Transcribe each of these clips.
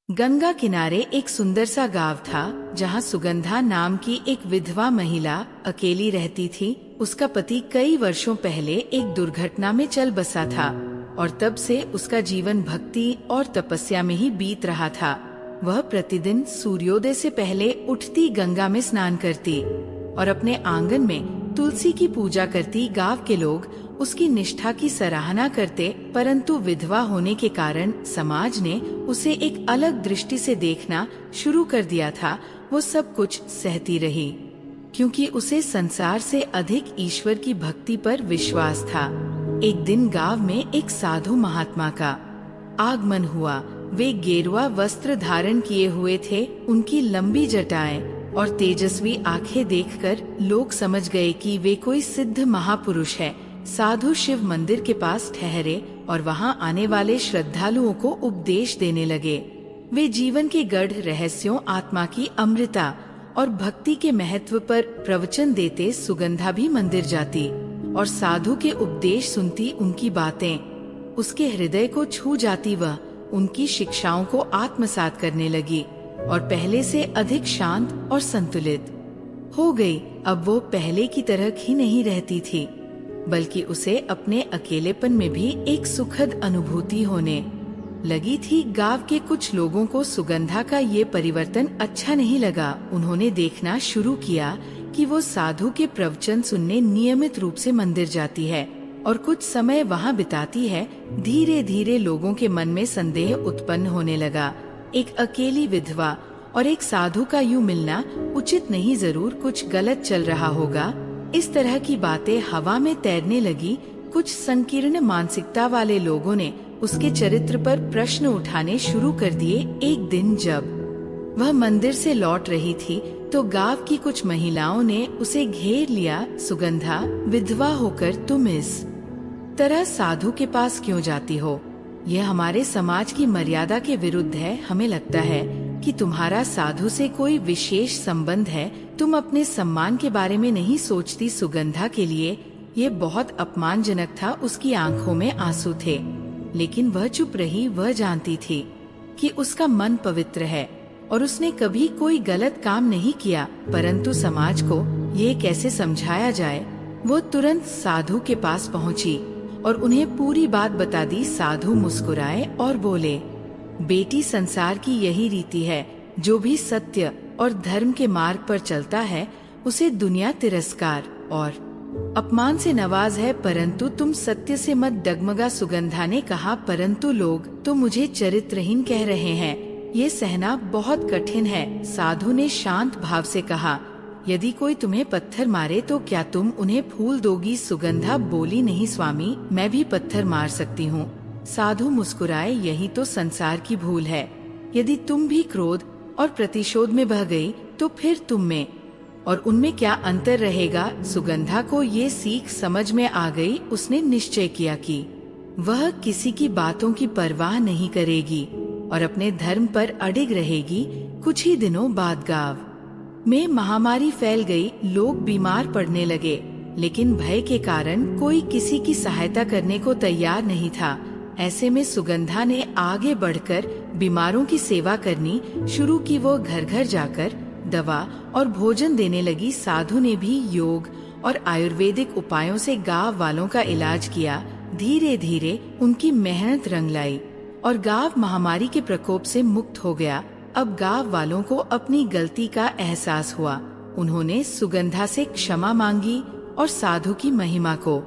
गंगा किनारे एक सुंदर सा गांव था जहां सुगंधा नाम की एक विधवा महिला अकेली रहती थी। उसका पति कई वर्षों पहले एक दुर्घटना में चल बसा था और तब से उसका जीवन भक्ति और तपस्या में ही बीत रहा था। वह प्रतिदिन सूर्योदय से पहले उठती गंगा में स्नान करती और अपने आंगन में तुलसी की पूजा करती। गांव के लोग उसकी निष्ठा की सराहना करते, परंतु विधवा होने के कारण समाज ने उसे एक अलग दृष्टि से देखना शुरू कर दिया था। वो सब कुछ सहती रही क्योंकि उसे संसार से अधिक ईश्वर की भक्ति पर विश्वास था। एक दिन गांव में एक साधु महात्मा का आगमन हुआ। वे गेरुआ वस्त्र धारण किए हुए थे। उनकी लंबी जटाएं और तेजस्वी आंखें देखकर लोग समझ गए कि वे कोई सिद्ध महापुरुष है। साधु शिव मंदिर के पास ठहरे और वहां आने वाले श्रद्धालुओं को उपदेश देने लगे। वे जीवन के गढ़ रहस्यों, आत्मा की अमृता और भक्ति के महत्व पर प्रवचन देते। सुगंधा भी मंदिर जाती और साधु के उपदेश सुनती। उनकी बातें उसके हृदय को छू जाती। वह उनकी शिक्षाओं को आत्मसात करने लगी और पहले से अधिक शांत और संतुलित हो गई। अब वो पहले की तरह ही नहीं रहती थी, बल्कि उसे अपने अकेलेपन में भी एक सुखद अनुभूति होने लगी थी। गांव के कुछ लोगों को सुगंधा का ये परिवर्तन अच्छा नहीं लगा। उन्होंने देखना शुरू किया कि वो साधु के प्रवचन सुनने नियमित रूप से मंदिर जाती है और कुछ समय वहां बिताती है। धीरे धीरे लोगों के मन में संदेह उत्पन्न होने लगा। एक अकेली विधवा और एक साधु का यूं मिलना उचित नहीं, जरूर कुछ गलत चल रहा होगा। इस तरह की बातें हवा में तैरने लगी। कुछ संकीर्ण मानसिकता वाले लोगों ने उसके चरित्र पर प्रश्न उठाने शुरू कर दिए। एक दिन जब वह मंदिर से लौट रही थी तो गांव की कुछ महिलाओं ने उसे घेर लिया। सुगंधा, विधवा होकर तुम इस तरह साधु के पास क्यों जाती हो? यह हमारे समाज की मर्यादा के विरुद्ध है। हमें लगता है कि तुम्हारा साधु से कोई विशेष संबंध है। तुम अपने सम्मान के बारे में नहीं सोचती। सुगंधा के लिए ये बहुत अपमानजनक था। उसकी आंखों में आंसू थे, लेकिन वह चुप रही। वह जानती थी कि उसका मन पवित्र है और उसने कभी कोई गलत काम नहीं किया, परंतु समाज को ये कैसे समझाया जाए? वो तुरंत साधु के पास पहुंची और उन्हें पूरी बात बता दी। साधु मुस्कुराए और बोले, बेटी, संसार की यही रीति है। जो भी सत्य और धर्म के मार्ग पर चलता है उसे दुनिया तिरस्कार और अपमान से नवाज है, परंतु तुम सत्य से मत डगमगा। सुगंधा ने कहा, परंतु लोग तो मुझे चरित्रहीन कह रहे हैं। ये सहना बहुत कठिन है। साधु ने शांत भाव से कहा, यदि कोई तुम्हें पत्थर मारे तो क्या तुम उन्हें फूल दोगी? सुगंधा बोली, नहीं स्वामी, मैं भी पत्थर मार सकती हूँ। साधु मुस्कुराए, यही तो संसार की भूल है। यदि तुम भी क्रोध और प्रतिशोध में बह गई तो फिर तुम में और उनमें क्या अंतर रहेगा? सुगंधा को ये सीख समझ में आ गई। उसने निश्चय किया कि वह किसी की बातों की परवाह नहीं करेगी और अपने धर्म पर अडिग रहेगी। कुछ ही दिनों बाद गांव में महामारी फैल गई। लोग बीमार पड़ने लगे, लेकिन भय के कारण कोई किसी की सहायता करने को तैयार नहीं था। ऐसे में सुगंधा ने आगे बढ़कर बीमारों की सेवा करनी शुरू की। वो घर घर जाकर दवा और भोजन देने लगी। साधु ने भी योग और आयुर्वेदिक उपायों से गांव वालों का इलाज किया। धीरे धीरे उनकी मेहनत रंग लाई और गांव महामारी के प्रकोप से मुक्त हो गया। अब गांव वालों को अपनी गलती का एहसास हुआ। उन्होंने सुगंधा से क्षमा मांगी और साधु की महिमा को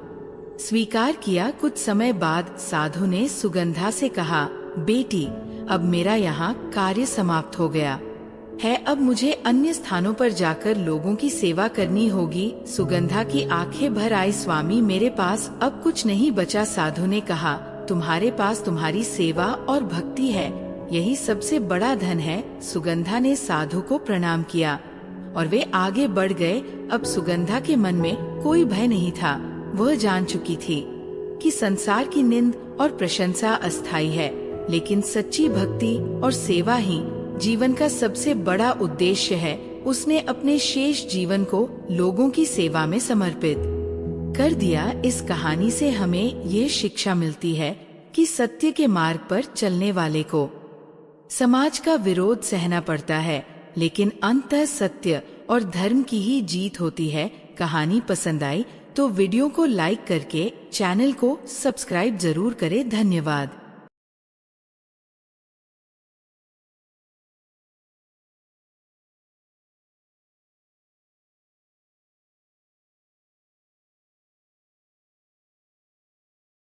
स्वीकार किया। कुछ समय बाद साधु ने सुगंधा से कहा, बेटी, अब मेरा यहाँ कार्य समाप्त हो गया है। अब मुझे अन्य स्थानों पर जाकर लोगों की सेवा करनी होगी। सुगंधा की आंखें भर आई, स्वामी, मेरे पास अब कुछ नहीं बचा। साधु ने कहा, तुम्हारे पास तुम्हारी सेवा और भक्ति है, यही सबसे बड़ा धन है। सुगंधा ने साधु को प्रणाम किया और वे आगे बढ़ गए। अब सुगंधा के मन में कोई भय नहीं था। वह जान चुकी थी कि संसार की निंद और प्रशंसा अस्थायी है, लेकिन सच्ची भक्ति और सेवा ही जीवन का सबसे बड़ा उद्देश्य है। उसने अपने शेष जीवन को लोगों की सेवा में समर्पित कर दिया। इस कहानी से हमें ये शिक्षा मिलती है कि सत्य के मार्ग पर चलने वाले को समाज का विरोध सहना पड़ता है, लेकिन अंततः सत्य और धर्म की ही जीत होती है। कहानी पसंद आई तो वीडियो को लाइक करके चैनल को सब्सक्राइब जरूर करें। धन्यवाद।